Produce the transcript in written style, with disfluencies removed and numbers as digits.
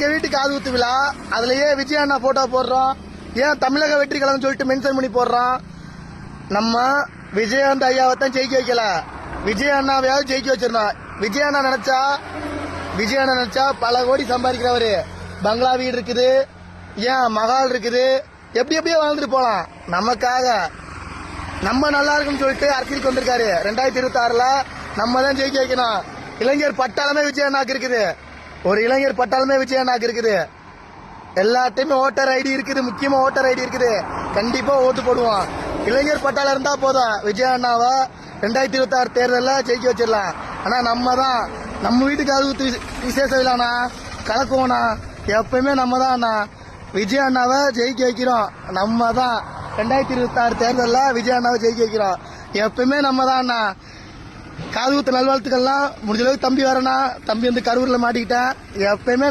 எங்க வீட்டு காது குத்து விழா, அதுலயே விஜய் அண்ணா போட்டோ போடுறோம். ஏன் தமிழக வெற்றி கழகம் சொல்லிட்டு மென்ஷன் பண்ணி போடுறோம். நம்ம விஜயகாந்த் ஐயாவை தான் ஜெயிக்க வைக்கல, விஜய் அண்ணாவையாவது ஜெயிக்க வச்சிருந்தோம். விஜய் அண்ணா நினைச்சா பல கோடி சம்பாதிக்கிறவரு. பங்களா வீடு இருக்குது, ஏன் மகால் இருக்குது, எப்படி எப்படியோ வாழ்ந்துட்டு போலாம். நமக்காக நம்ம நல்லா இருக்குன்னு சொல்லிட்டு அரசியலுக்கு வந்திருக்காரு. 2026ல நம்ம தான் ஜெயிக்க வைக்கணும். இளைஞர் பட்டாளமே விஜய் அண்ணாக்கு இருக்குது. ஒரு இளைஞர் பட்டாளமே விஜய் அண்ணாக்கு இருக்குது. எல்லாத்தையுமே ஓட்டர் ஐடி இருக்குது, முக்கியமா ஓட்டர் ஐடி இருக்குது. கண்டிப்பா ஓட்டு போடுவோம். இளைஞர் பட்டாளம் இருந்தா போதும், விஜய் அண்ணாவை 2026 தேர்தலில் ஜெயிக்க வச்சிடலாம். ஆனா நம்ம வீட்டுக்கு அது விசேஷ விழாண்ணா, கலக்குவோண்ணா. எப்பயுமே நம்ம தான் அண்ணா விஜய் அண்ணாவை ஜெயிக்க வைக்கிறோம். நம்ம தான் 2026 தேர்தலில் விஜய் அண்ணாவை ஜெயிக்க வைக்கிறோம். எப்பயுமே நம்ம தான் அண்ணா. காது குத்து நல்வாழ்த்துக்கள்லாம். முடிஞ்ச அளவுக்கு தம்பி வரனா, தம்பி வந்து கரூர்ல மாட்டிக்கிட்டேன். எப்பயுமே